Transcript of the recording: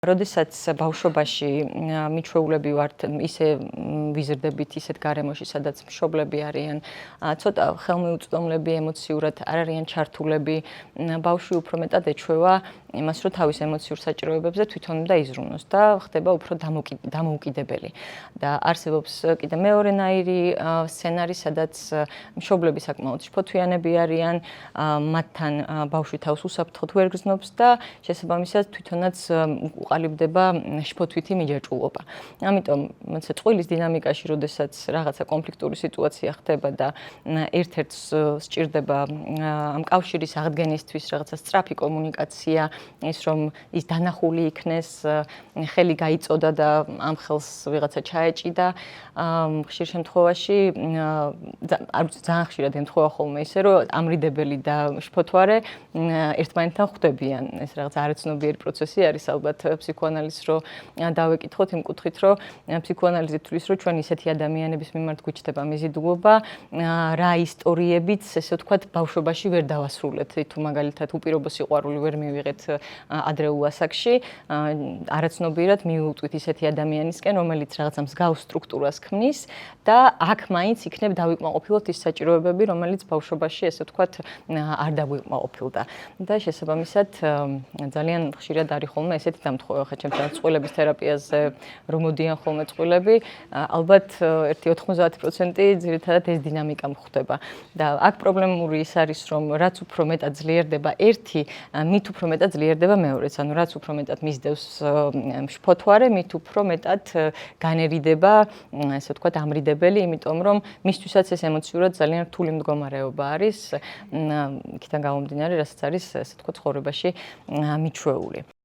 როდესაც ბავშვობაში მიჩვეულები ვართ, ისე ვიზრდებით ისეთ გარემოში, სადაც მშობლები არიან, ცოტა ხელმიუწვდომლები, ემოციურად არ არიან ჩართულები, ბავშვი უფრო მეტად ეჩვევა იმას, რომ თავის ემოციურ საჭიროებებზე თვითონ უნდა იზრუნოს და ხდება უფრო დამოუკიდებელი. და არსებობს კიდე მეორენაირი სცენარი, სადაც მშობლები საკმაოდ შფოთვიანები არიან, მათთან ბავშვი თავს უსაფრთხოდ ვერ გრძნობს და შესაბამისად თვითონაც უყალიბდება შფოთვითი მიჯაჭვულობა. ამიტომ წყვილის დინამიკაში, როდესაც რაღაცა კონფლიქტური სიტუაცია ხდება და ერთ-ერთს სჭირდება ამ კავშირის აღდგენისთვის რაღაცა სწრაფი კომუნიკაცია, ის რომ ის დანახული იქნეს, ხელი გაიწოდა და ამ ხელს ვიღაცა ჩაეჭიდა, ხშირ შემთხვევაში ძალიან ხშირად ემთხვევა ხოლმე ისე, რომ ამრიდებელი და შფოთვარე ერთმანეთთან ხვდებიან. ეს რაღაც არაცნობიერი პროცესი არის ალბათ ფსიქოანალიზს რო დავეკითხოთ იმ კუთხით, რომ ფსიქოანალიზი თulis, რომ ჩვენ ისეთი ადამიანების მიმართ გვიჩნდება მიზიდულობა, რა ისტორიებიც, ესე ვთქვათ, ბავშვობაში ვერ დავასრულეთ, თუ მაგალითად უპირობო სიყვარული ვერ მივიღეთ ადრეულ ასაკში, არაცნობიერად მიუვუწვით ისეთი ადამიანისკენ, რომელიც რაღაცა მსგავს სტრუქტურას ქმნის და აქ მაინც იქნებ დავიკმაყოფილოთ ის საჭიროებები, რომელიც ბავშვობაში, ესე ვთქვათ, არ დაგვიკმაყოფილდა. და შესაბამისად ძალიან ხშირად არის ხოლმე ესეთი დამთხოვა, ხა ჩემთან წყვილების თერაპიაზე რომ მოდიან ხოლმე წყვილები, ალბათ 90% ძირითადად ეს დინამიკა მხდება. და აქ პრობლემური ის არის, რომ რაც უფრო მეტად ძლიერდება ერთი, მით უფრო მეტად ძლიერდება მეორეც. ანუ რაც უფრო მეტად მისდევს შფოთვარე, მით უფრო მეტად განერიდება, ესე ვთქვათ, ამრიდებელი, იმიტომ რომ მისთვისაც ეს ემოციურად ძალიან რთული მდგომარეობა არის, იქიდან გამომდინარე, რასაც არის, ესე ვთქვათ, ცხოვრებაში მიჩვეული.